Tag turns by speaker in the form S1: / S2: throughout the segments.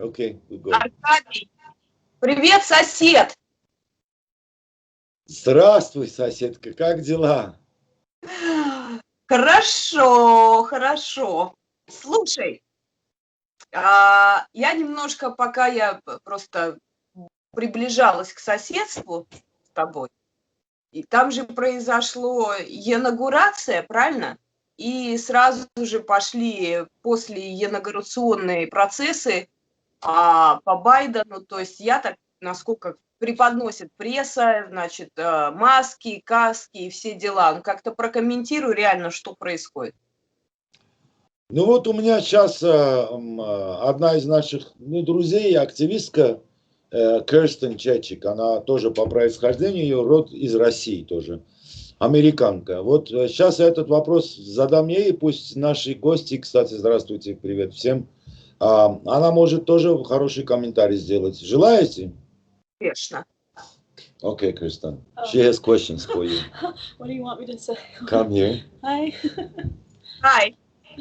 S1: Okay, we go.
S2: Аркадий, привет, сосед!
S1: Здравствуй, соседка, как дела?
S2: Хорошо, хорошо. Слушай, я немножко, пока я просто приближалась к соседству с тобой, и там же произошло инаугурация, правильно? И сразу же пошли после инаугурационные процессы по Байдену, то есть я так, насколько преподносит пресса, значит, маски, каски и все дела. Ну, как-то прокомментирую реально, что происходит.
S1: Ну вот у меня сейчас одна из наших друзей, активистка Kursten Чечик, она тоже по происхождению, ее род из России тоже, американка. Вот сейчас я этот вопрос задам ей, пусть наши гости, кстати, здравствуйте, привет всем, она может тоже хороший комментарий сделать. Желаете?
S2: Конечно.
S1: Okay, Kursten. She has questions for you.
S3: What do you want me to say?
S1: Come here.
S3: Hi.
S2: Hi.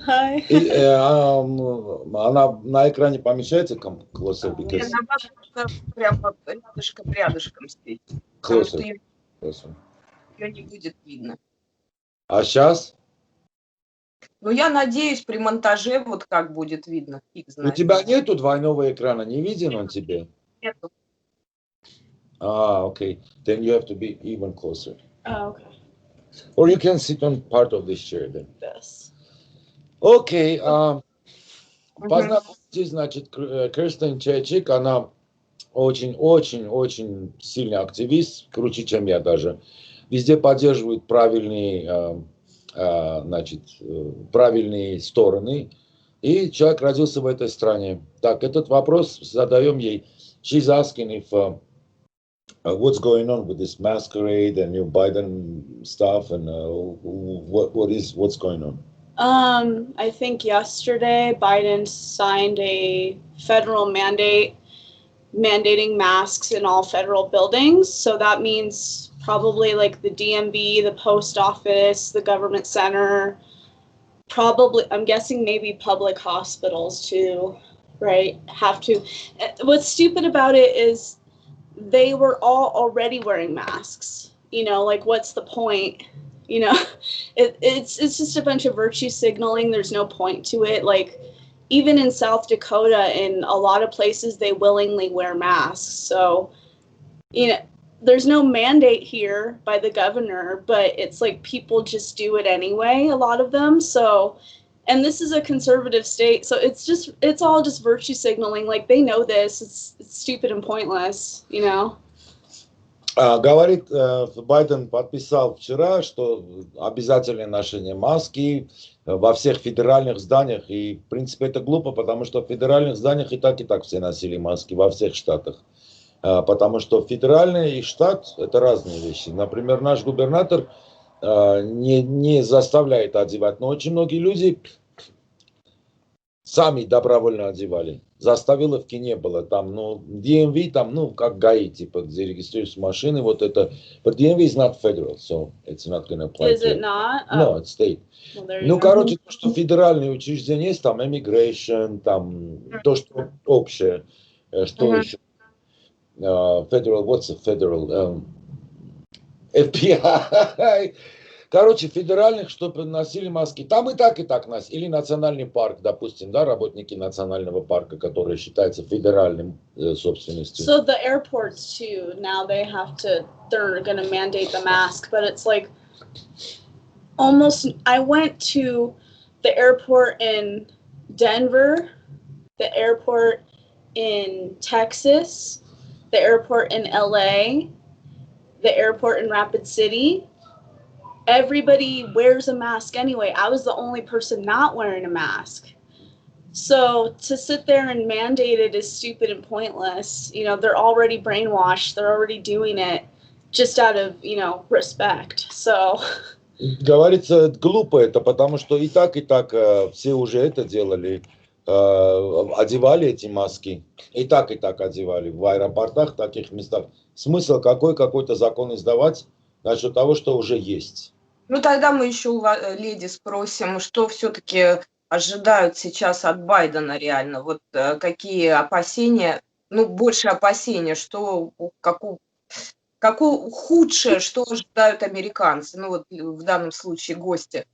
S3: Hi.
S1: И, она на экране помещается closer, because...
S2: Она прямо рядышком стоит. Потому что ее не будет видно.
S1: А сейчас?
S2: Ну, я надеюсь, при монтаже вот как будет видно.
S1: У тебя нету двойного экрана, не виден он тебе?
S2: Нету.
S1: Okay. Then you have to be even closer.
S3: Oh, okay.
S1: Or you can sit on part of this chair then.
S3: Yes.
S1: Окей. Познакомьтесь, значит, Kursten Чечик, она очень сильный активист, круче, чем я даже. Везде поддерживает правильные, значит, правильные стороны. И человек родился в этой стране. Так, этот вопрос задаем ей. She's asking if what's going on with this masquerade and new Biden stuff, and what's going on?
S3: I think yesterday Biden signed a federal mandate mandating masks in all federal buildings. So that means probably like the DMV, the post office, the government center, probably, I'm guessing maybe public hospitals too, right? Have to. What's stupid about it is they were all already wearing masks. You know, like what's the point? You know, it's just a bunch of virtue signaling. There's no point to it. Like even in South Dakota, in a lot of places, they willingly wear masks. So, you know, there's no mandate here by the governor, but it's like people just do it anyway, a lot of them. So, and this is a conservative state, so it's all just virtue signaling. Like they know this, it's stupid and pointless, you know.
S1: Говорит, Байден подписал вчера, что обязательное ношение маски во всех федеральных зданиях. И, в принципе, это глупо, потому что в федеральных зданиях и так все носили маски во всех штатах. Потому что федеральный и штат – это разные вещи. Например, наш губернатор не заставляет одевать, но очень многие люди сами добровольно одевали. Заставиловки не было. Там, ну, DMV, там, ну, как ГАИ, типа, где регистрируются машины, вот это. But DMV is not federal, so it's not going to apply.
S3: Is it not?
S1: No, it's state.
S3: Well,
S1: ну, короче, то, что федеральные учреждения есть, там, immigration, там, то, что общее, что еще? Federal, what's a federal? FBI. Короче, федеральных, чтобы носили маски. Там и так носили. Или национальный парк, допустим, да, работники национального парка, которые считаются федеральным собственностью.
S3: So the airports too, now they're going to mandate the mask, but it's like almost, I went to the airport in Denver, the airport in Texas, the airport in LA, the airport in Rapid City. Everybody wears a mask anyway. I was the only person not wearing a mask. So to sit there and mandate it is stupid and pointless. You know, they're already brainwashed. They're already doing it just out of, you know, respect. So...
S1: Говорится, глупо это, потому что и так все уже это делали. Одевали эти маски. И так одевали. В аэропортах, в таких местах. Смысл какой-то закон издавать насчет того, что уже есть.
S2: Ну, тогда мы еще у леди спросим, что все-таки ожидают сейчас от Байдена реально? Вот какие опасения, ну, больше опасения, что, какое худшее, что ожидают американцы, ну, вот в данном случае гости?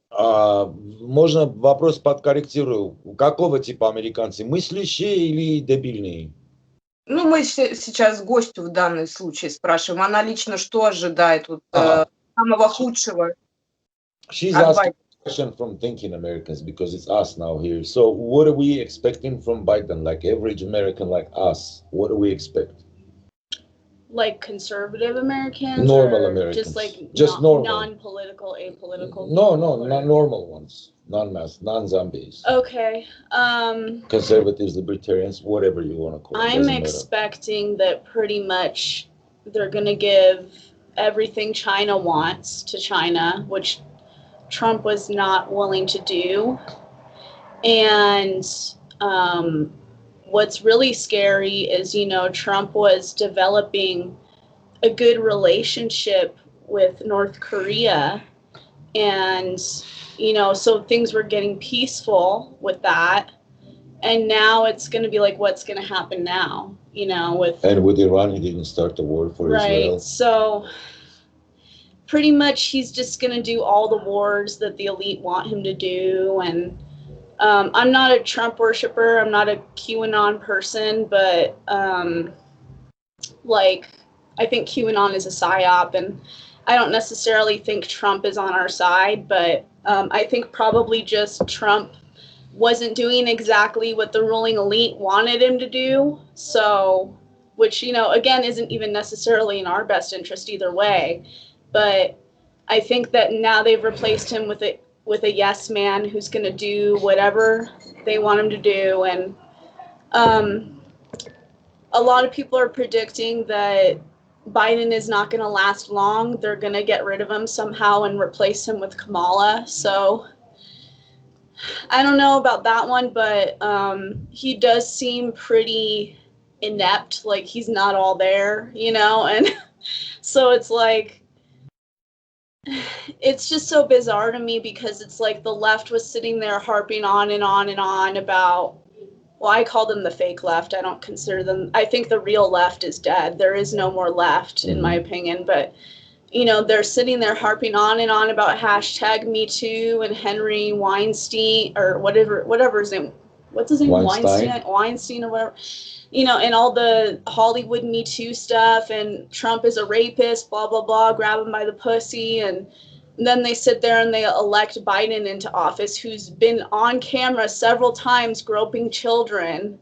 S1: Можно вопрос подкорректирую. Какого типа американцы? Мыслящие или дебильные?
S2: Ну, мы сейчас гостю в данном случае спрашиваем, она лично что ожидает вот, самого худшего
S1: She's
S2: от
S1: asking
S2: Байдена?
S1: a question from thinking Americans because it's us now here. So what are we expecting from Biden? Like average American like us, what do we expect?
S3: Like conservative Americans,
S1: Normal
S3: or
S1: Americans.
S3: just like
S1: Just normal.
S3: non-political, apolitical.
S1: No,
S3: people, or-
S1: normal ones, non-mass, non-zombies.
S3: Okay.
S1: Conservatives, libertarians, whatever you want to call it.
S3: I'm
S1: doesn't matter.
S3: expecting that pretty much they're going to give everything China wants to China, which Trump was not willing to do. And what's really scary is, you know, Trump was developing a good relationship with North Korea. And, you know, so things were getting peaceful with that. And now it's going to be like, what's going to happen now? You know, with...
S1: And with Iran, he didn't start the war for Israel.
S3: Right, so pretty much he's just going to do all the wars that the elite want him to do. And I'm not a Trump worshiper. I'm not a QAnon person, but like, I think QAnon is a psyop, and I don't necessarily think Trump is on our side, but I think probably just Trump wasn't doing exactly what the ruling elite wanted him to do. So, which, you know, again, isn't even necessarily in our best interest either way. But I think that now they've replaced him with a yes man who's going to do whatever they want him to do. And a lot of people are predicting that Biden is not going to last long. They're going to get rid of him somehow and replace him with Kamala. So I don't know about that one, but he does seem pretty inept, like he's not all there, you know? And so it's like, it's just so bizarre to me, because it's like the left was sitting there harping on and on and on about, well, I call them the fake left. I don't consider them, I think the real left is dead. There is no more left, in my opinion, but you know, they're sitting there harping on and on about #MeToo and Henry Weinstein, or whatever his name, what's his name? Weinstein or whatever, you know, and all the Hollywood Me Too stuff, and Trump is a rapist, blah, blah, blah, grab him by the pussy. And then they sit there and they elect Biden into office, who's been on camera several times groping children.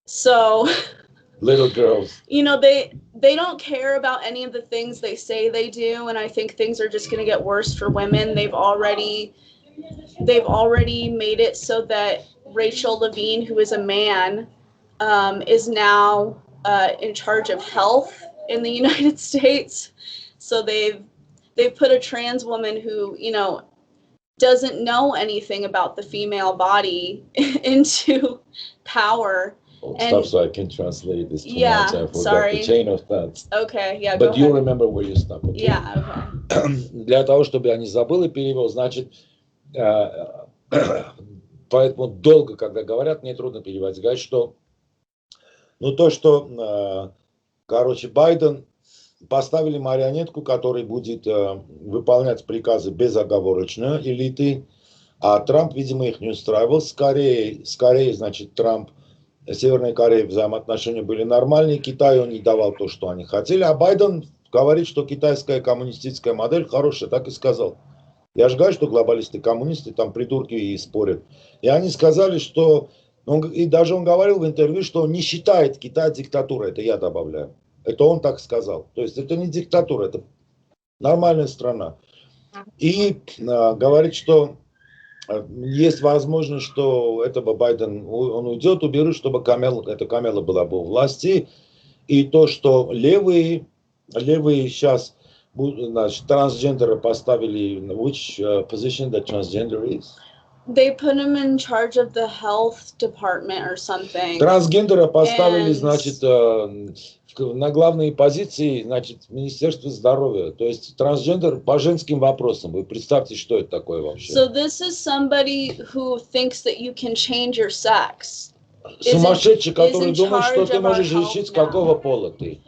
S3: So
S1: little girls,
S3: you know, they don't care about any of the things they say they do. And I think things are just going to get worse for women. They've already made it so that Rachel Levine, who is a man, is now in charge of health in the United States. So they've put a trans woman who, you know, doesn't know anything about the female body into power.
S1: Stop so I can translate this.
S3: Yeah, sorry.
S1: The chain of thoughts.
S3: Okay, yeah,
S1: But
S3: go
S1: you
S3: ahead.
S1: remember where you stop, okay?
S3: Yeah, okay.
S1: Для того, чтобы я не забыл и перевел, значит, поэтому долго, когда говорят, мне трудно переводить. Говорят, что, ну, то, что, короче, Байден поставили марионетку, которая будет выполнять приказы безоговорочно элиты, а Трамп, видимо, их не устраивал. Скорее, значит, Трамп, Северной Корее взаимоотношения были нормальные, Китаю он не давал то, что они хотели, а Байден говорит, что китайская коммунистическая модель хорошая, так и сказал. Я же говорю, что глобалисты, коммунисты, там придурки и спорят. И они сказали, что, и даже он говорил в интервью, что он не считает Китай диктатурой, это я добавляю. Это он так сказал. То есть это не диктатура, это нормальная страна. И говорит, что есть возможность, что этого Байден, он уйдет, уберут, чтобы Камела была бы у власти. И то, что левые сейчас, значит, трансгендеры поставили, which position that transgender is?
S3: They put him in charge of the health department or something.
S1: Трансгендера поставили,
S3: And-
S1: значит, на главные позиции, значит, Министерство здоровья. То есть трансгендер по женским вопросам. Вы представьте, что это такое вообще.
S3: So this is somebody who thinks that you can change your sex.
S1: Сумасшедший, который
S3: in
S1: думает, что
S3: charge
S1: ты
S3: of our
S1: можешь
S3: health
S1: решить, с
S3: now.
S1: какого пола ты.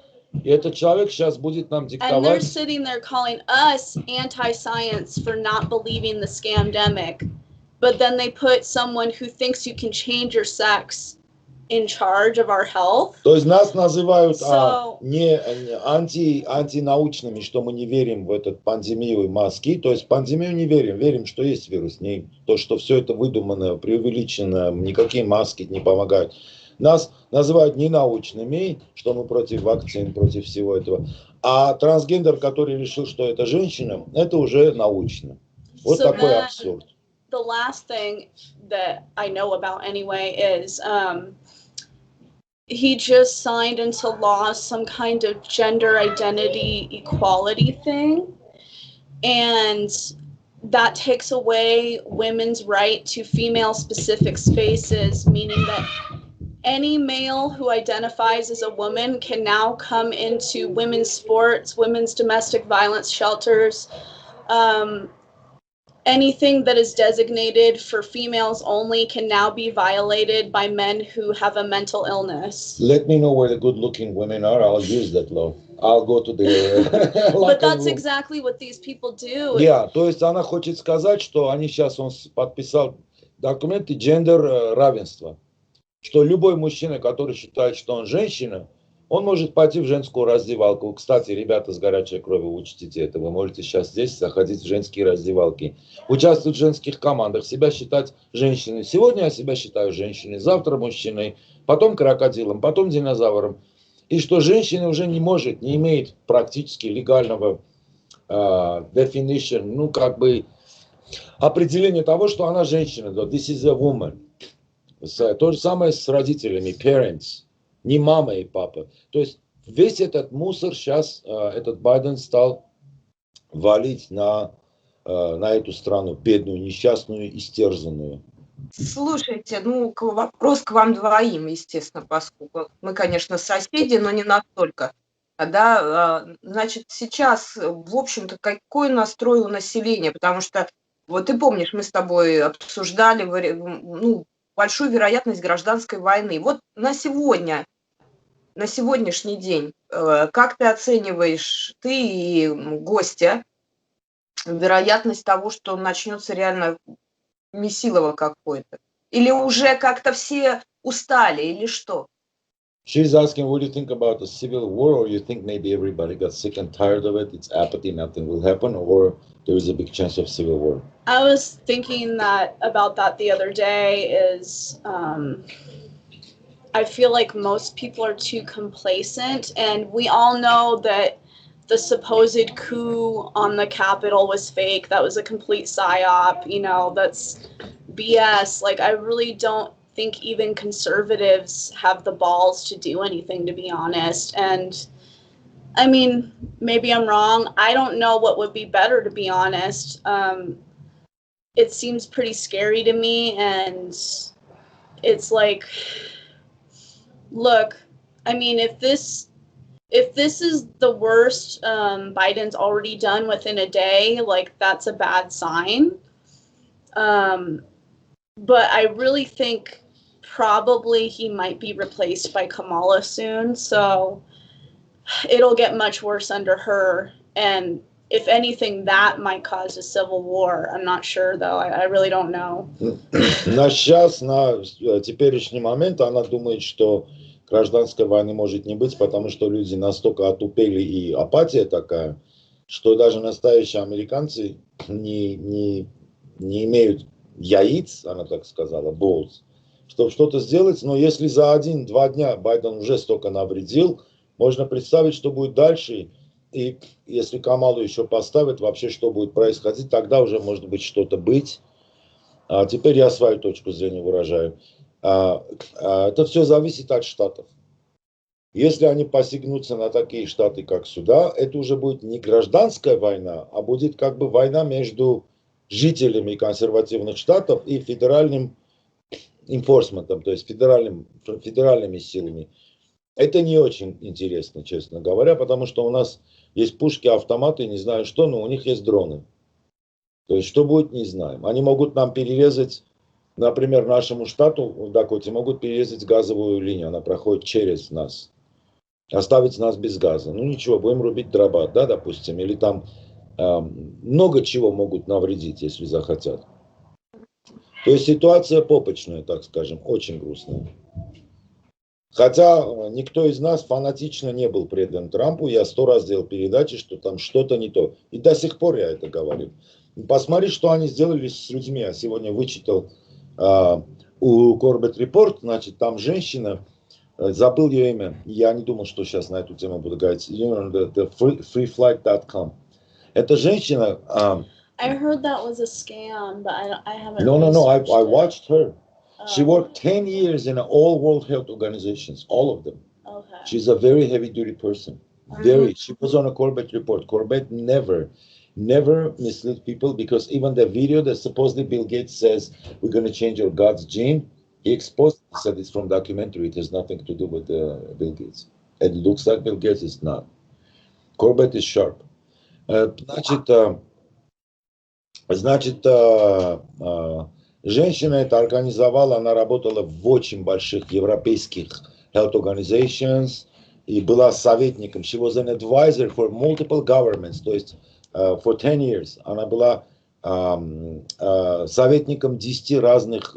S1: И этот человек сейчас будет нам
S3: And they're
S1: диктовать.
S3: sitting there calling us anti-science for not believing the scamdemic. But then they put someone who thinks you can change your sex in charge of our health.
S1: То есть нас называют
S3: So-
S1: антинаучными, что мы не верим в эту пандемию и маски. То есть в пандемию не верим, верим, что есть вирус. Не то, что все это выдуманное, преувеличенное, никакие маски не помогают. Нас называют ненаучными, что мы против вакцин, против всего этого. А трансгендер, который решил, что это женщина, это уже научно. Вот
S3: So
S1: такой
S3: then-
S1: абсурд.
S3: The last thing that I know about anyway is he just signed into law some kind of gender identity equality thing. And that takes away women's right to female specific spaces, meaning that any male who identifies as a woman can now come into women's sports, women's domestic violence shelters, anything that is designated for females only can now be violated by men who have a mental illness.
S1: Let me know where the good-looking women are. I'll use that law. I'll go to the
S3: But that's exactly what these people do.
S1: Yeah, то есть она хочет сказать, что они сейчас, он подписал документы гендер равенства. Что любой мужчина, который считает, что он женщина, он может пойти в женскую раздевалку. Кстати, ребята с горячей кровью, учтите это. Вы можете сейчас здесь заходить в женские раздевалки. Участвовать в женских командах, себя считать женщиной. Сегодня я себя считаю женщиной, завтра мужчиной, потом крокодилом, потом динозавром. И что женщина уже не может, не имеет практически легального definition, ну как бы определения того, что она женщина. This is a woman. То же самое с родителями, parents. Не мама и папа. То есть весь этот мусор сейчас этот Байден стал валить на эту страну, бедную, несчастную, истерзанную.
S2: Слушайте, ну, вопрос к вам двоим, естественно, поскольку мы, конечно, соседи, но не настолько. Да, значит, сейчас, в общем-то, какой настрой у населения? Потому что, вот ты помнишь, мы с тобой обсуждали, ну, большую вероятность гражданской войны. Вот на сегодня, на сегодняшний день, как ты оцениваешь, ты и гостя, вероятность того, что начнется реально месилово какое-то? Или уже как-то все устали, или что?
S1: She's asking, what do you think about the civil war, or you think maybe everybody got sick and tired of it, it's apathy, nothing will happen, or there is a big chance of civil war?
S3: I was thinking about that the other day is I feel like most people are too complacent, and we all know that the supposed coup on the Capitol was fake. That was a complete psyop, you know, that's BS. Like, I really don't think even conservatives have the balls to do anything, to be honest. And I mean, maybe I'm wrong. I don't know what would be better, to be honest. It seems pretty scary to me, and it's like, look, I mean, if this is the worst Biden's already done within a day, like, that's a bad sign. But I really think probably he might be replaced by Kamala soon, so it'll get much worse under her. And if anything, that might cause a civil war. I'm not sure, though. I really don't know.
S1: На сейчас, на теперешний момент, она думает, что гражданской войны может не быть, потому что люди настолько отупели и апатия такая, что даже настоящие американцы не имеют яиц, она так сказала, balls, чтобы что-то сделать. Но если за 1-2 дня Байден уже столько навредил, можно представить, что будет дальше. И если Камалу еще поставят, вообще что будет происходить, тогда уже может быть что-то быть. А теперь я свою точку зрения выражаю. Это все зависит от штатов. Если они посягнутся на такие штаты, как сюда, это уже будет не гражданская война, а будет как бы война между жителями консервативных штатов и федеральным enforcementом, то есть федеральными силами. Это не очень интересно, честно говоря, потому что у нас есть пушки, автоматы, не знаю что, но у них есть дроны. То есть что будет, не знаем. Они могут нам перерезать, например, нашему штату в Дакоте могут перерезать газовую линию, она проходит через нас. Оставить нас без газа. Ну ничего, будем рубить дрова, да, допустим, или там много чего могут навредить, если захотят. То есть ситуация попочная, так скажем, очень грустная. Хотя никто из нас фанатично не был предан Трампу, я 100 раз делал передачи, что там что-то не то. И до сих пор я это говорю. Посмотри, что они сделали с людьми. Я сегодня вычитал у Корбет Репорт, значит, там женщина, забыл ее имя, я не думал, что сейчас на эту тему буду говорить, freeflight.com. Эта женщина...
S3: I heard that was a scam, but I haven't
S1: No, I
S3: researched it.
S1: watched her. She worked 10 years in all World Health Organizations, all of them.
S3: Okay.
S1: She's a very heavy-duty person. Very. She was on a Corbett report. Corbett never misled people because even the video that supposedly Bill Gates says, we're going to change your God's gene, he exposed, he said it's from documentary. It has nothing to do with Bill Gates. It looks like Bill Gates, it's not. Corbett is sharp. Значит, женщина это организовала, она работала в очень больших европейских health organizations и была советником. She was an advisor for multiple governments, то есть for 10 years. Она была советником 10 разных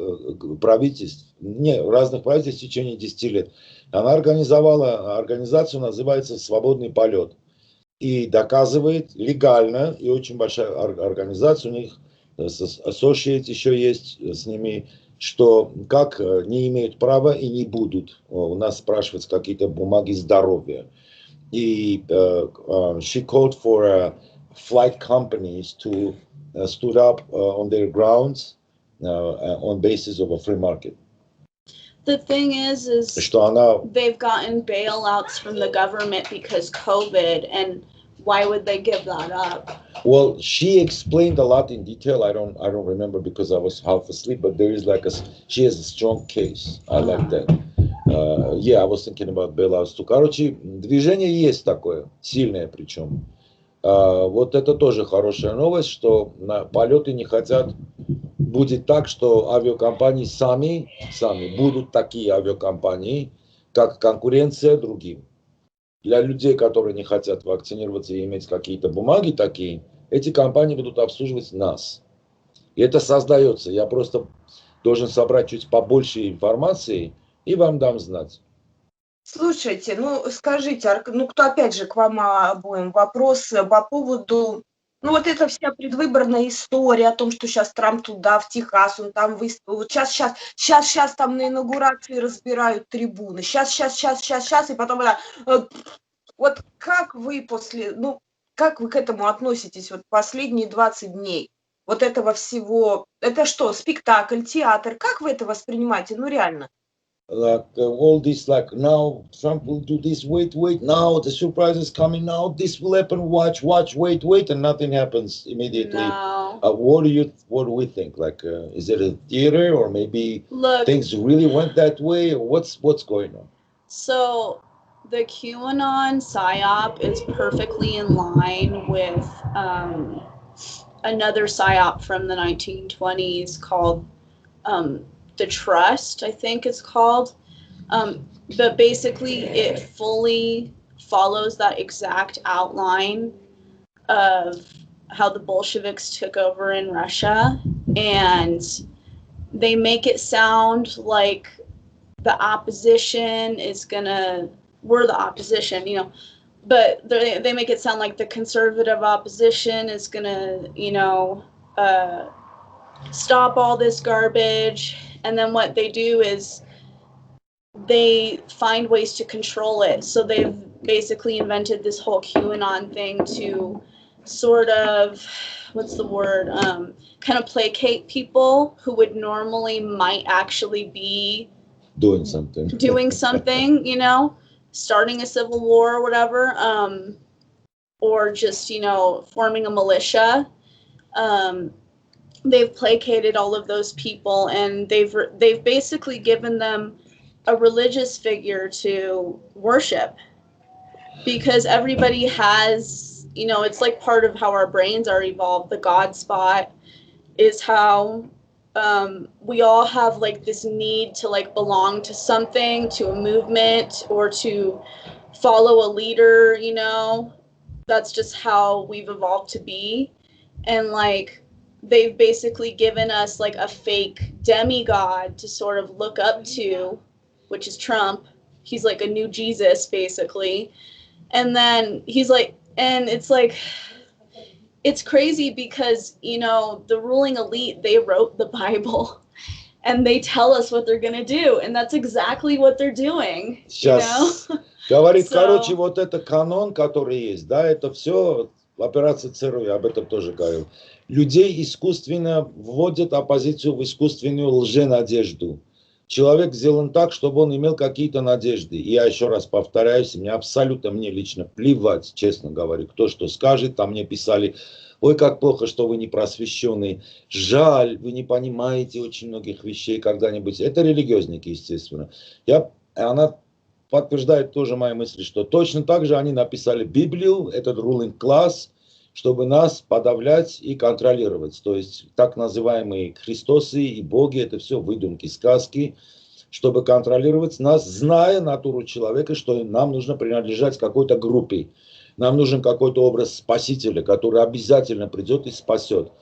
S1: правительств, разных правительств в течение 10 лет. Она организовала организацию, называется «Свободный полет». И доказывает легально, и очень большая организация, у них associate еще есть с ними, что как не имеют права и не будут у нас спрашивать какие-то бумаги здоровья. И she called for flight companies to stood up on their grounds on basis of a free market.
S3: The thing is they've gotten bailouts from the government because COVID, and why would they give that up?
S1: Well, she explained a lot in detail. I don't remember because I was half asleep. But there is she has a strong case. I like that. Yeah, I was thinking about bailouts too. Короче, движение есть такое, сильное причем. Вот это тоже хорошая новость, что полеты не хотят. Будет так, что авиакомпании сами будут такие авиакомпании, как конкуренция другим. Для людей, которые не хотят вакцинироваться и иметь какие-то бумаги такие, эти компании будут обслуживать нас. И это создается. Я просто должен собрать чуть побольше информации и вам дам знать.
S2: Слушайте, ну скажите, ну кто опять же к вам обоим вопрос по поводу, ну вот эта вся предвыборная история о том, что сейчас Трамп туда, в Техас, он там выступил, вот сейчас там на инаугурации разбирают трибуны, сейчас, и потом вот как вы как вы к этому относитесь, вот последние 20 дней, вот этого всего, это что, спектакль, театр, как вы это воспринимаете, ну реально?
S1: Like all this, like now Trump will do this, wait, now the surprise is coming, now this will happen, watch, wait, and nothing happens immediately.
S3: No.
S1: What do we think? Like, is it a theater, or maybe things really went that way, or what's going on?
S3: So the QAnon PSYOP is perfectly in line with another PSYOP from the 1920s called The Trust, I think it's called. But basically it fully follows that exact outline of how the Bolsheviks took over in Russia, and they make it sound like the opposition we're the opposition, you know, but they make it sound like the conservative opposition is gonna, you know, stop all this garbage. And then what they do is they find ways to control it. So they've basically invented this whole QAnon thing to sort of, what's the word, kind of placate people who would normally might actually be
S1: doing something,
S3: you know, starting a civil war or whatever, or just, you know, forming a militia. they've placated all of those people, and they've basically given them a religious figure to worship, because everybody has, you know, it's like part of how our brains are evolved. The God spot is how we all have like this need to like belong to something, to a movement, or to follow a leader, you know. That's just how we've evolved to be. And like they've basically given us like a fake demigod to sort of look up to, which is Trump. He's like a new Jesus basically. And then he's like, and it's like, it's crazy because, you know, the ruling elite, they wrote the Bible and they tell us what they're going to do. And that's exactly what they're doing.
S1: Сейчас говорит, короче, вот это канон, который есть, да, это все операция ЦРУ, я об этом тоже говорил. Людей искусственно вводят оппозицию в искусственную лженадежду. Человек сделан так, чтобы он имел какие-то надежды. И я еще раз повторяюсь, мне лично плевать, честно говорю, кто что скажет. Там мне писали, ой, как плохо, что вы не просвещенный. Жаль, вы не понимаете очень многих вещей когда-нибудь. Это религиозники, естественно. Она подтверждает тоже мои мысли, что точно так же они написали Библию, этот ruling class, чтобы нас подавлять и контролировать. То есть так называемые Христосы и боги, это все выдумки, сказки, чтобы контролировать нас, зная натуру человека, что нам нужно принадлежать какой-то группе. Нам нужен какой-то образ спасителя, который обязательно придет и спасет.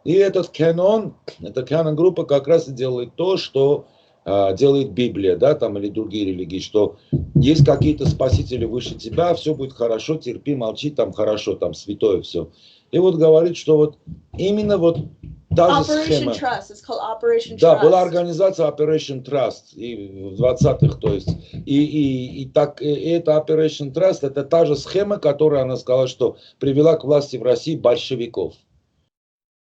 S1: И этот канон, эта канон-группа как раз и делает то, что делает Библия, да, там, или другие религии, что есть какие-то спасители выше тебя, все будет хорошо, терпи, молчи, там хорошо, там святое все. И вот говорит, что вот именно вот та же схема.
S3: Trust. It's called Operation
S1: Да,
S3: Trust.
S1: была организация Operation Trust и в 20-х, то есть. И эта Operation Trust, это та же схема, которую она сказала, что привела к власти в России большевиков.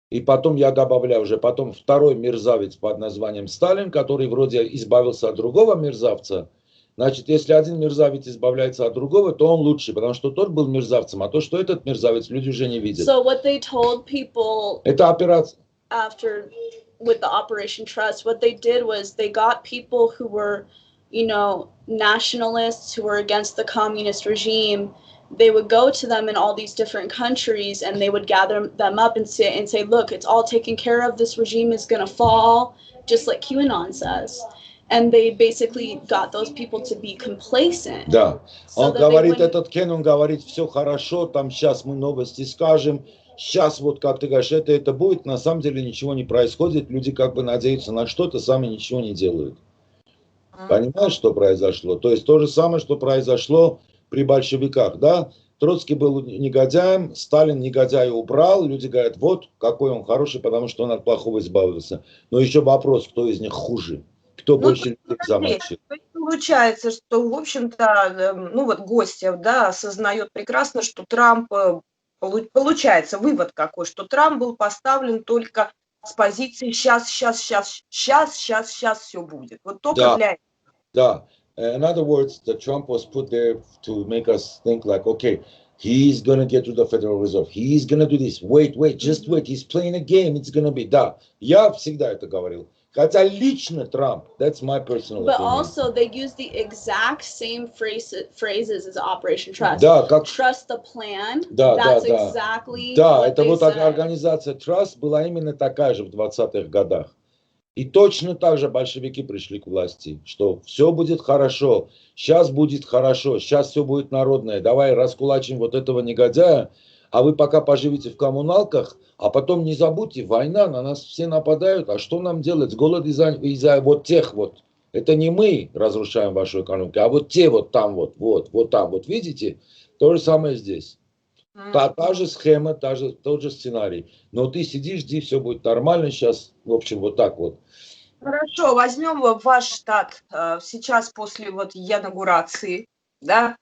S1: И потом я добавляю уже, потом второй мерзавец под названием Сталин, который вроде избавился от другого мерзавца. Значит, если один мерзавец избавляется от другого, то он лучше, потому что тот был мерзавцем, а то, что этот мерзавец, люди уже не видят.
S3: So what they told people
S1: Это операция.
S3: After with the Operation Trust, what they did was they got people who were, you know, nationalists, who were against the communist regime. They would go to them in all these different countries and they would gather them up and say, look, it's all taken care of. This regime is going to fall, just like QAnon says. And they basically got those people to be complacent.
S1: Да, он говорит, этот Кен, он говорит, все хорошо, там сейчас мы новости скажем, сейчас вот, как ты говоришь, это будет, на самом деле ничего не происходит, люди как бы надеются на что-то, сами ничего не делают. Понимаешь, что произошло? То есть то же самое, что произошло при большевиках, да? Троцкий был негодяем, Сталин негодяя убрал, люди говорят, вот, какой он хороший, потому что он от плохого избавился. Но еще вопрос, кто из них хуже? Кто больше людей замочит?
S2: Получается, что, в общем-то, ну вот Гостев, да, осознает прекрасно, что Трамп, получается, вывод какой, что Трамп был поставлен только с позиции сейчас все будет. Вот только для этого.
S1: Да. In other words, the Trump was put there to make us think like, okay, he's going to get to the Federal Reserve. He's going to do this. Wait, just wait. He's playing a game. It's going to be. Да, я всегда это говорил. Хотя лично Трамп, that's my personal opinion.
S3: But also they use the exact same phrases as Operation Trust.
S1: Да, как...
S3: Trust the plan.
S1: Да,
S3: that's
S1: да,
S3: exactly
S1: да,
S3: what
S1: это
S3: they
S1: вот
S3: said.
S1: Организация Trust была именно такая же в 20-х годах. И точно так же большевики пришли к власти, что все будет хорошо, сейчас будет хорошо, сейчас все будет народное, давай раскулачим вот этого негодяя, а вы пока поживите в коммуналках, а потом не забудьте, война, на нас все нападают, а что нам делать, голод из-за вот тех вот, это не мы разрушаем вашу экономику, а вот те вот там вот там вот, видите, то же самое здесь. Та же схема, тот же сценарий. Но ты сидишь, жди, все будет нормально сейчас. В общем, вот так вот.
S2: Хорошо, возьмем ваш штат сейчас после вот инаугурации, да?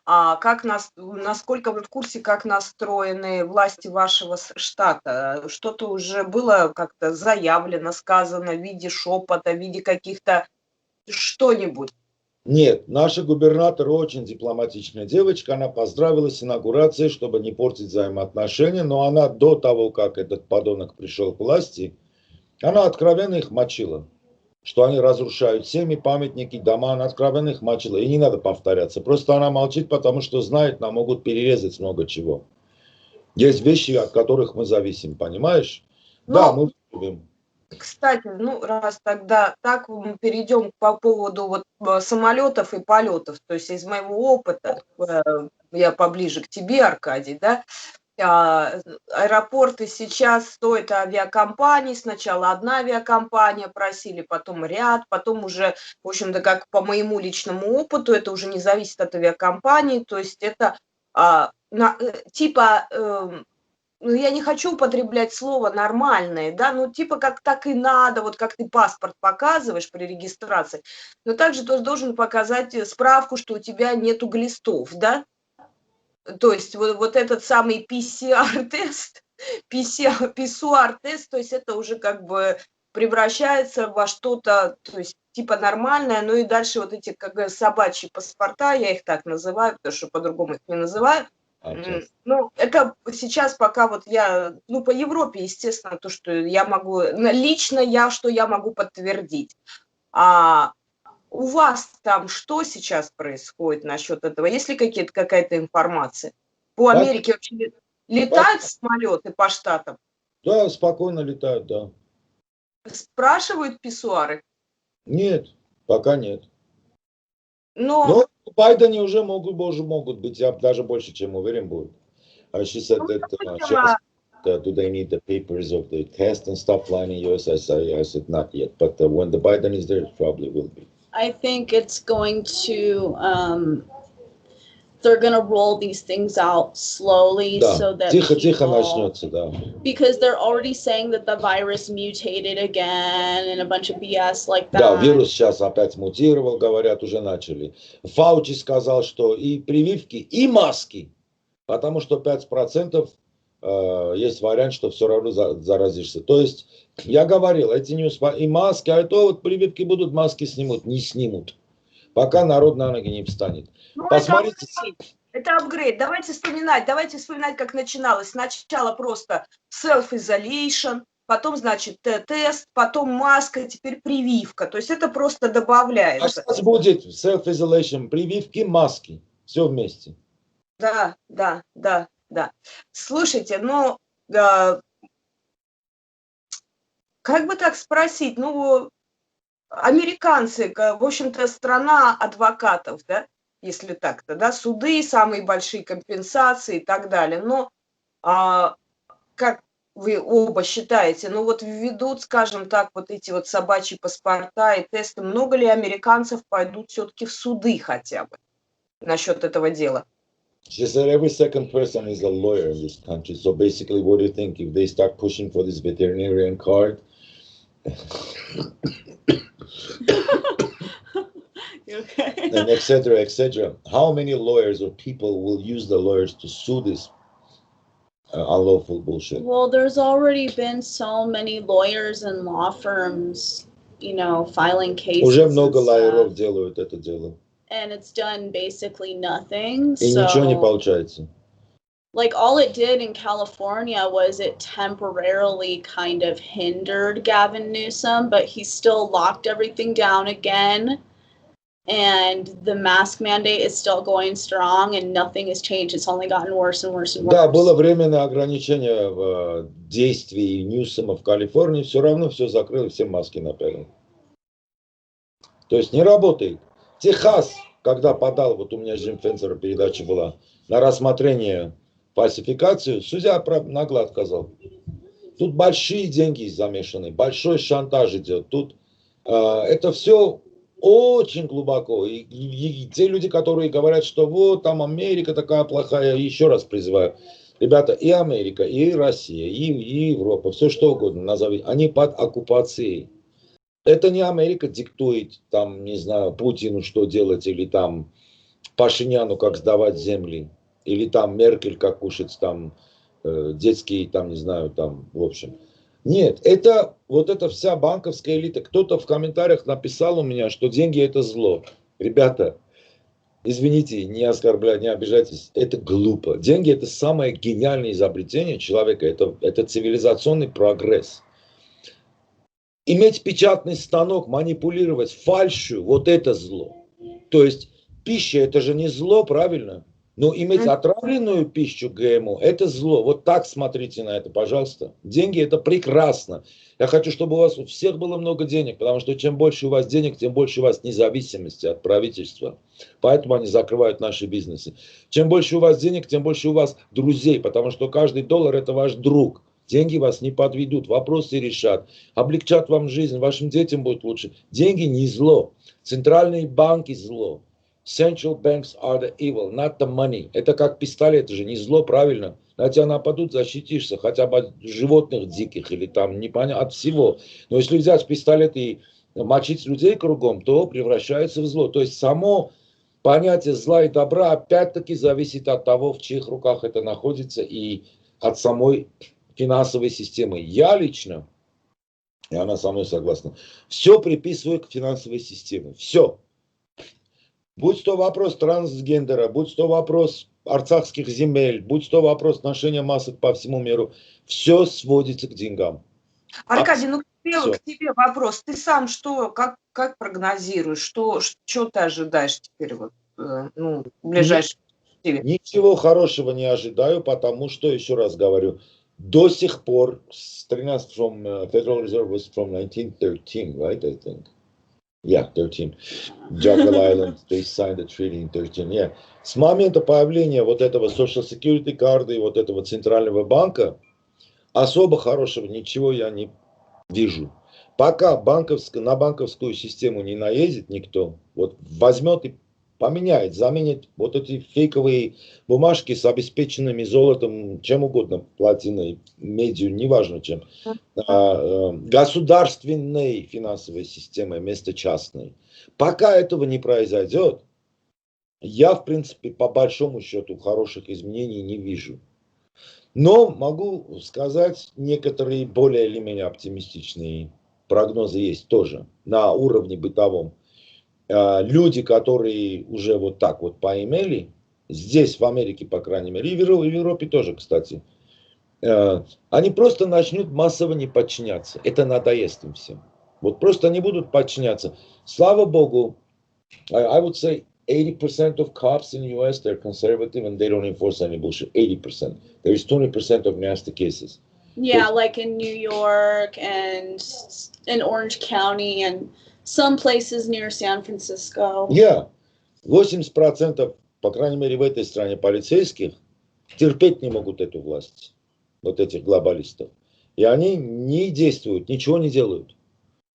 S2: Насколько вы в курсе, как настроены власти вашего штата? Что-то уже было как-то заявлено, сказано в виде шепота, в виде каких-то что-нибудь?
S1: Нет, наша губернатор очень дипломатичная девочка, она поздравила с инаугурацией, чтобы не портить взаимоотношения, но она до того, как этот подонок пришел к власти, она откровенно их мочила, что они разрушают семьи, памятники, дома, она откровенно их мочила, и не надо повторяться, просто она молчит, потому что знает, нам могут перерезать много чего. Есть вещи, от которых мы зависим, понимаешь? Да,
S2: Но,
S1: мы любим.
S2: кстати, ну, раз тогда так, мы перейдем по поводу вот самолетов и полетов. То есть из моего опыта, я поближе к тебе, Аркадий, да, аэропорты сейчас стоят авиакомпаний. Сначала одна авиакомпания просили, потом ряд, потом уже, в общем-то, как по моему личному опыту, это уже не зависит от авиакомпании. То есть это типа, ну, я не хочу употреблять слово нормальное, да, ну, типа как так и надо, вот как ты паспорт показываешь при регистрации, но также ты должен показать справку, что у тебя нету глистов, да. То есть вот этот самый PCR-тест, PCR-тест, то есть это уже как бы превращается во что-то, то есть типа нормальное, ну и дальше вот эти как собачьи паспорта, я их так называю, потому что по-другому их не называю. Ну, это сейчас пока вот я, ну, по Европе, естественно, то, что я могу, лично я, что я могу подтвердить. А у вас там что сейчас происходит насчет этого? Есть ли какая-то информация? По Америке вообще летают самолеты по штатам?
S1: Да, спокойно летают, да.
S2: Спрашивают писсуары?
S1: Нет, пока нет.
S2: Но
S1: Но в Байдене уже могут быть, я даже больше чем уверен будет. She said that she asked, do they need the papers of the test and stuff flying in US? I said not yet, but when the Biden is there, it probably will be.
S3: I think it's going to they're going to roll these things out slowly
S1: Да,
S3: so that
S1: тихо-тихо
S3: people,
S1: начнется, да.
S3: because they're already saying that the virus mutated again and a bunch of BS like that.
S1: Да, вирус сейчас опять мутировал, говорят, уже начали. Фаучи сказал, что и прививки, и маски, потому что 5% есть вариант, что все равно заразишься. То есть, я говорил, эти не и маски, а то вот прививки будут, маски снимут, не снимут, пока народ на ноги не встанет.
S2: ну,
S1: Посмотрите.
S2: это апгрейд. Давайте вспоминать, как начиналось. Сначала просто self-isolation, потом, значит, тест, потом маска, теперь прививка. То есть это просто
S1: А
S2: добавляется.
S1: сейчас будет self-isolation, прививки, маски, все вместе.
S2: Да. Слушайте, ну, как бы так спросить, ну, американцы, в общем-то, страна адвокатов, да, если так-то, да, суды, самые большие компенсации и так далее. Но как вы оба считаете, ну вот введут, скажем так, вот эти вот собачьи паспорта и тесты, много ли американцев пойдут все-таки в суды хотя бы насчет этого дела?
S1: She said every second person is a lawyer in this country. So basically, what do you think if they start pushing for this veterinarian card?
S3: Okay.
S1: And etc., etc. How many lawyers or people will use the lawyers to sue this unlawful bullshit?
S3: Well, there's already been so many lawyers and law firms, you know, filing cases.
S1: Уже много лайеров делают это дело.
S3: And it's done basically nothing.
S1: И ничего не получается.
S3: Like all it did in California was it temporarily kind of hindered Gavin Newsom, but he still locked everything down again. And the mask mandate is still going strong and nothing has changed. It's only gotten worse and worse and worse.
S1: Да, было временное ограничение в действии Ньюсома в Калифорнии, все равно все закрыли, все маски напялили. То есть не работает. Техас, когда подал, вот у меня с Джим Фенсером передача была, на рассмотрение фальсификацию, судья нагло отказал. Тут большие деньги замешаны, большой шантаж идет. Тут это все очень глубоко. И те люди, которые говорят, что вот там Америка такая плохая, еще раз призываю. Ребята, и Америка, и Россия, и Европа, все что угодно назовите, они под оккупацией. Это не Америка диктует, там, не знаю, Путину, что делать, или там Пашиняну, как сдавать земли, или там Меркель, как кушать там детские, там, не знаю, там, в общем. Нет, это вот эта вся банковская элита. Кто-то в комментариях написал у меня, что деньги это зло. Ребята, извините, не оскорбляйте, не обижайтесь, это глупо. Деньги – это самое гениальное изобретение человека, это цивилизационный прогресс. Иметь печатный станок, манипулировать фальшью – вот это зло. То есть пища – это же не зло, правильно? Но иметь отравленную пищу ГМО – это зло. Вот так смотрите на это, пожалуйста. Деньги – это прекрасно. Я хочу, чтобы у вас у всех было много денег, потому что чем больше у вас денег, тем больше у вас независимости от правительства. Поэтому они закрывают наши бизнесы. Чем больше у вас денег, тем больше у вас друзей, потому что каждый доллар – это ваш друг. Деньги вас не подведут, вопросы решат, облегчат вам жизнь, вашим детям будет лучше. Деньги не зло. Центральные банки зло. Central banks are the evil, not the money. Это как пистолет, это же не зло, правильно? На тебя нападут, защитишься, хотя бы от животных диких или там, непонятно, от всего. Но если взять пистолет и мочить людей кругом, то превращается в зло. То есть само понятие зла и добра опять-таки зависит от того, в чьих руках это находится и от самой финансовой системы. Я лично, и она со мной согласна, все приписываю к финансовой системе. Все. Будь то вопрос трансгендера, будь то вопрос арцахских земель, будь то вопрос ношения масок по всему миру, все сводится к деньгам.
S2: Аркадий, ну к тебе вопрос. Ты сам что, как прогнозируешь, что ты ожидаешь теперь вот, в ближайшем перспективе?
S1: Ничего хорошего не ожидаю, потому что, еще раз говорю, до сих пор, Federal Reserve was from 1913, right, I think. Yeah, 13. Jekyll Island, they signed the treaty in 13. Yeah. С момента появления вот этого Social Security карты и вот этого центрального банка особо хорошего ничего я не вижу. Пока на банковскую систему не наедет никто, вот возьмет и поменяет, заменит вот эти фейковые бумажки с обеспеченными золотом, чем угодно, платиной, медью, неважно чем, государственной финансовой системой вместо частной. Пока этого не произойдет, я, в принципе, по большому счету хороших изменений не вижу. Но могу сказать, некоторые более или менее оптимистичные прогнозы есть тоже на уровне бытовом. Люди, которые уже вот так вот поимели, здесь, в Америке, по крайней мере, и в Европе тоже, кстати, они просто начнут массово не подчиняться. Это надоест им всем. Вот просто они будут подчиняться. Слава богу, I would say 80% of cops in the US, they're conservative and they don't enforce any bullshit. 80%. There is 20% of nasty cases.
S3: Yeah, like in New York and in Orange County and some places near San Francisco.
S1: Yeah. 80%, по крайней мере, в этой стране полицейских терпеть не могут эту власть. Вот этих глобалистов. И они не действуют, ничего не делают.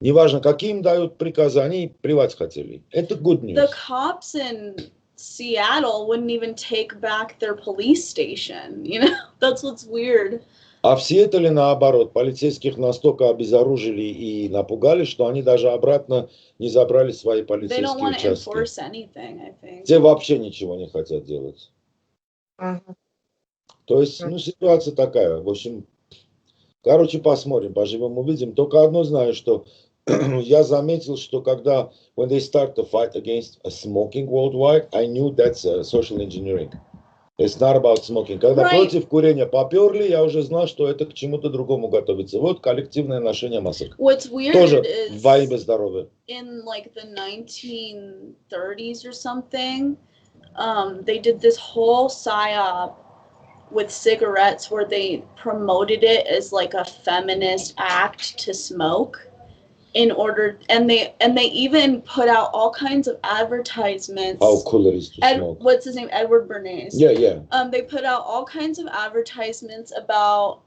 S1: Неважно, какие им дают приказы, они плевать хотели. Это good news.
S3: The cops in Seattle wouldn't even take back their police station. You know, that's what's weird.
S1: А в Сиэтле наоборот, полицейских настолько обезоружили и напугали, что они даже обратно не забрали свои полицейские участки. Те вообще ничего не хотят делать. То есть, ситуация такая. В общем, короче, посмотрим, поживем, увидим. Только одно знаю, что я заметил, что когда when they start to fight against smoking worldwide, I knew that's social engineering. It's not about smoking. Когда против курения поперли, я уже знал, что это к чему-то другому готовится. Вот коллективное ношение масок.
S3: What's weird
S1: тоже
S3: is
S1: во имя здоровья.
S3: In like the 1930s or something, they did this whole psyop with cigarettes where they promoted it as like a feminist act to smoke. In order, and they even put out all kinds of advertisements.
S1: How cool it is to smoke.
S3: What's his name? Edward Bernays.
S1: Yeah.
S3: They put out all kinds of advertisements about,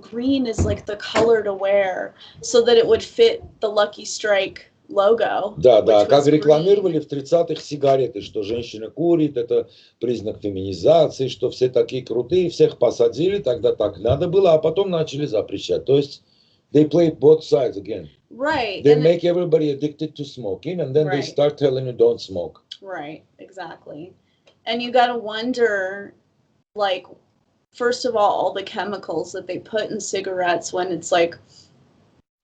S3: green is like the color to wear, so that it would fit the Lucky Strike logo.
S1: Да, как рекламировали в 30-х сигареты, что женщина курит, это признак феминизации, что все такие крутые, всех посадили, тогда так надо было, а потом начали запрещать. То есть they played both sides again.
S3: Right.
S1: They make everybody addicted to smoking, and then they start telling you don't smoke.
S3: Right, exactly. And you gotta wonder, like, first of all the chemicals that they put in cigarettes, when it's like,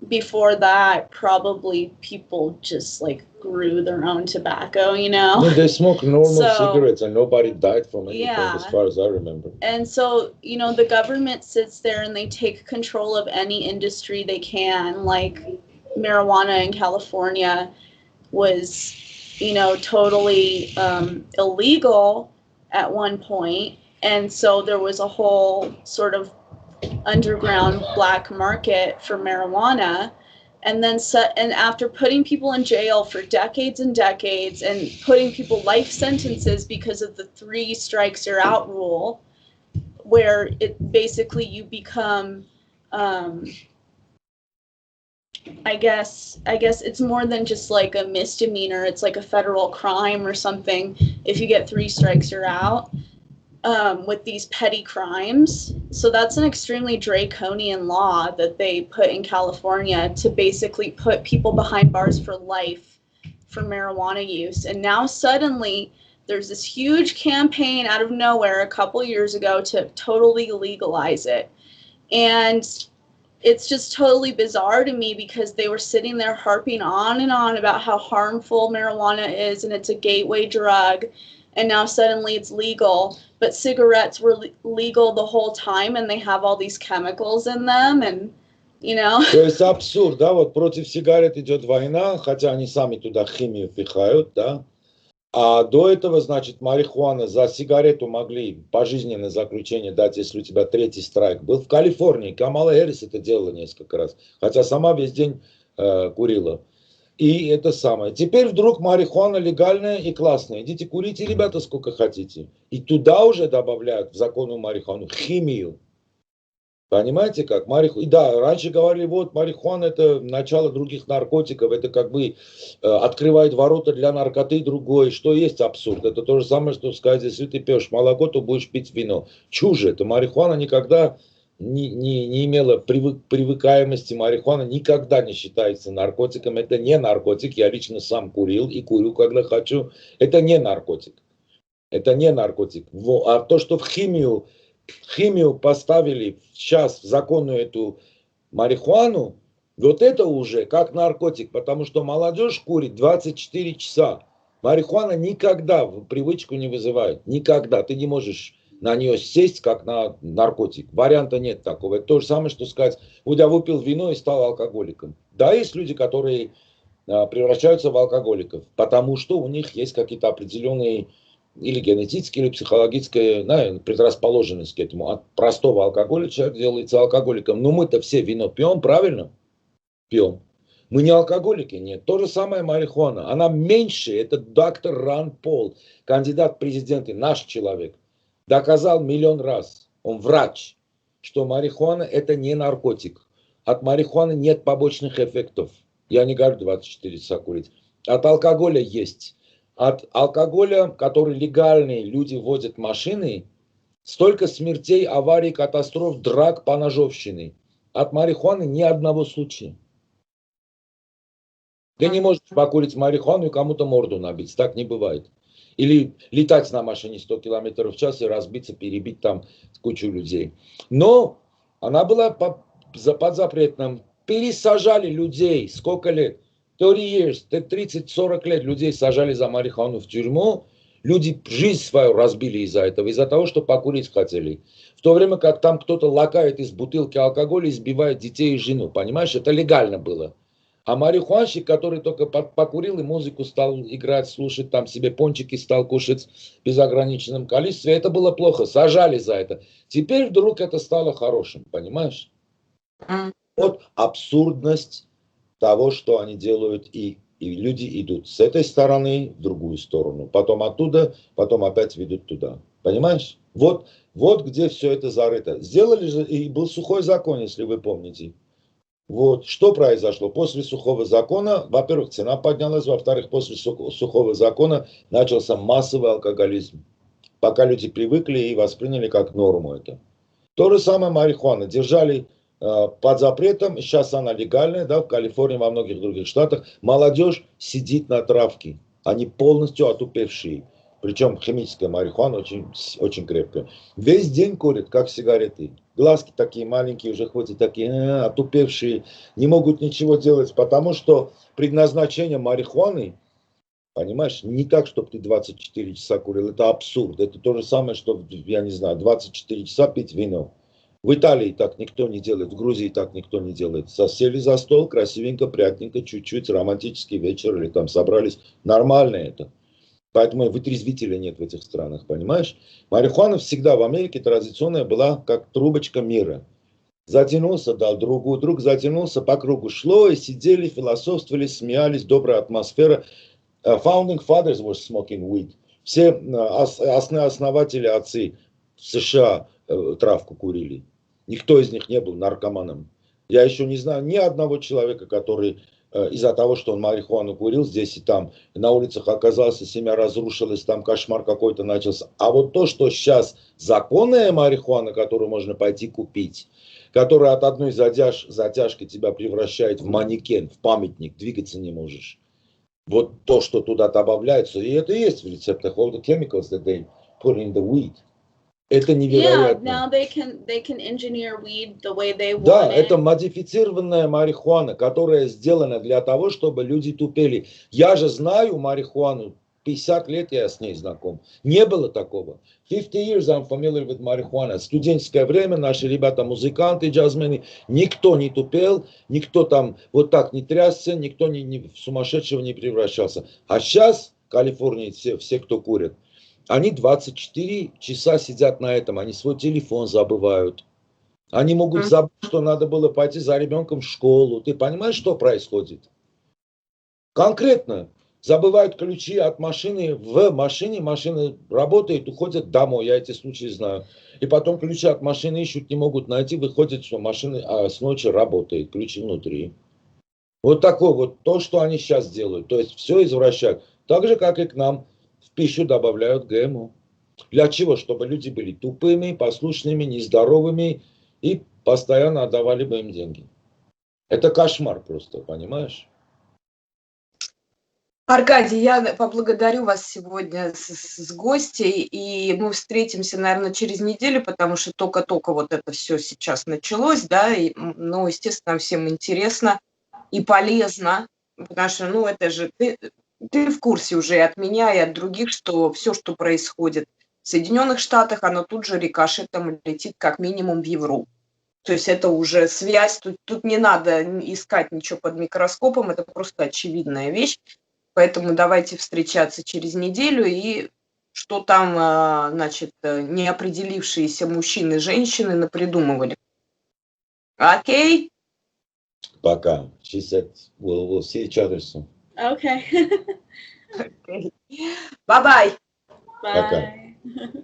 S3: before that, probably people just like grew their own tobacco, you know?
S1: No, they smoke normal
S3: So,
S1: cigarettes and nobody died from anything,
S3: yeah.
S1: as far as I remember.
S3: And so, you know, the government sits there and they take control of any industry they can, like marijuana in California was, you know, totally illegal at one point. And so there was a whole sort of underground black market for marijuana. And then and after putting people in jail for decades and decades and putting people life sentences because of the 3 strikes you're out rule, where it basically you become I guess it's more than just like a misdemeanor. It's like a federal crime or something. If you get 3 strikes, you're out with these petty crimes. So that's an extremely draconian law that they put in California to basically put people behind bars for life for marijuana use. And now suddenly there's this huge campaign out of nowhere a couple years ago to totally legalize it. And it's just totally bizarre to me because they were sitting there harping on and on about how harmful marijuana is and it's a gateway drug. And now suddenly it's legal, but cigarettes were legal the whole time and they have all these chemicals in them and, you know.
S1: То есть абсурд, да, вот против сигарет идет война, хотя они сами туда химию пихают, да. А до этого, значит, марихуана за сигарету могли пожизненное заключение дать, если у тебя 3-й страйк был. В Калифорнии Камала Хэррис это делала несколько раз, хотя сама весь день курила. И это самое. Теперь вдруг марихуана легальная и классная. Идите курите, ребята, сколько хотите. И туда уже добавляют в законную марихуану химию. Понимаете как? И да, раньше говорили, вот марихуана это начало других наркотиков, это как бы открывает ворота для наркоты другой, что есть абсурд. Это то же самое, что сказать, если ты пьешь молоко, то будешь пить вино. Чушь это. Марихуана никогда не имела привыкаемости, марихуана никогда не считается наркотиком, это не наркотик, я лично сам курил и курю, когда хочу, это не наркотик. Это не наркотик. А то, что в химию поставили сейчас в законную эту марихуану, вот это уже как наркотик, потому что молодежь курит 24 часа. Марихуана никогда привычку не вызывает, никогда. Ты не можешь на нее сесть, как на наркотик. Варианта нет такого. Это то же самое, что сказать, вот я выпил вино и стал алкоголиком. Да, есть люди, которые превращаются в алкоголиков, потому что у них есть какие-то определенные или генетические, или психологические, наверное, предрасположенность к этому. От простого алкоголя человек делается алкоголиком. Но мы-то все вино пьем, правильно? Пьем. Мы не алкоголики, нет. То же самое марихуана. Она меньше, это доктор Ранд Пол, кандидат в президенты, наш человек, доказал миллион раз, он врач, что марихуана это не наркотик. От марихуаны нет побочных эффектов. Я не говорю 24 часа курить. От алкоголя есть. От алкоголя, который легальные люди водят машины, столько смертей, аварий, катастроф, драк, поножовщины. От марихуаны ни одного случая. Ты не можешь покурить марихуану и кому-то морду набить. Так не бывает. Или летать на машине 100 км в час и разбиться, перебить там кучу людей. Но она была под запретом. Пересажали людей. Сколько лет? 30-40 лет людей сажали за марихуану в тюрьму. Люди жизнь свою разбили из-за этого. Из-за того, что покурить хотели. В то время как там кто-то лакает из бутылки алкоголя и избивает детей и жену. Понимаешь, это легально было. А марихуанщик, который только покурил и музыку стал играть, слушать, там себе пончики стал кушать в безограниченном количестве, это было плохо, сажали за это. Теперь вдруг это стало хорошим, понимаешь? Вот абсурдность того, что они делают, и люди идут с этой стороны в другую сторону, потом оттуда, потом опять ведут туда. Понимаешь? Вот где все это зарыто. Сделали же, и был сухой закон, если вы помните. Вот, что произошло? После сухого закона, во-первых, цена поднялась, во-вторых, после сухого закона начался массовый алкоголизм. Пока люди привыкли и восприняли как норму это. То же самое марихуана. Держали под запретом, сейчас она легальная, да, в Калифорнии, во многих других штатах. Молодежь сидит на травке, они полностью отупевшие. Причем химическая марихуана очень, очень крепкая. Весь день курят, как сигареты. Глазки такие маленькие, уже хоть такие отупевшие, не могут ничего делать, потому что предназначение марихуаны Понимаешь? Не так, чтобы ты 24 часа курил. Это абсурд. Это то же самое, что, я не знаю, 24 часа пить вино. В Италии так никто не делает, в Грузии так никто не делает. Сели за стол, красивенько, приятненько, чуть-чуть, романтический вечер, или там собрались. Нормально это. Поэтому вытрезвителя нет в этих странах, понимаешь? Марихуана всегда в Америке традиционная была как трубочка мира. Затянулся, дал другу, друг затянулся, по кругу шло, и сидели, философствовали, смеялись, добрая атмосфера. Founding fathers were smoking weed. Все основатели, отцы в США травку курили. Никто из них не был наркоманом. Я еще не знаю ни одного человека, который из-за того, что он марихуану курил здесь и там, на улицах оказался, семья разрушилась, там кошмар какой-то начался. А вот то, что сейчас законная марихуана, которую можно пойти купить, которая от одной затяжки тебя превращает в манекен, в памятник, двигаться не можешь. Вот то, что туда добавляется, и это и есть в рецептах. All the chemicals that they put in the weed. Это невероятно.
S3: Yeah, now they can engineer weed the way they want
S1: Да,
S3: it.
S1: это модифицированная марихуана, которая сделана для того, чтобы люди тупели. Я же знаю марихуану, 50 лет я с ней знаком. Не было такого. 50 years I'm familiar with marijuana. Студенческое время, наши ребята, музыканты, джазмены, никто не тупел, никто там вот так не трясся, никто в сумасшедшего не превращался. А сейчас в Калифорнии все, кто курят, они 24 часа сидят на этом, они свой телефон забывают. Они могут забыть, что надо было пойти за ребенком в школу. Ты понимаешь, что происходит? Конкретно. Забывают ключи от машины в машине, машина работает, уходят домой, я эти случаи знаю. И потом ключи от машины ищут, не могут найти, выходит, что машина с ночи работает, ключи внутри. Вот такое вот то, что они сейчас делают. То есть все извращают. Так же, как и к нам в пищу добавляют ГМО. Для чего? Чтобы люди были тупыми, послушными, нездоровыми и постоянно отдавали бы им деньги. Это кошмар просто, понимаешь?
S2: Аркадий, я поблагодарю вас сегодня с гостей, и мы встретимся, наверное, через неделю, потому что только-только вот это все сейчас началось, да, и, ну, естественно, всем интересно и полезно, потому что, ну, это же, ты в курсе уже и от меня, и от других, что все, что происходит в Соединенных Штатах, оно тут же рикошетом летит как минимум в Европу. То есть это уже связь, тут не надо искать ничего под микроскопом, это просто очевидная вещь. Поэтому давайте встречаться через неделю, и что там, значит, неопределившиеся мужчины и женщины напридумывали. Окей?
S1: Пока. She said, we'll see each other soon.
S3: Okay.
S2: Okay. Bye-bye.
S1: Пока.
S3: Bye.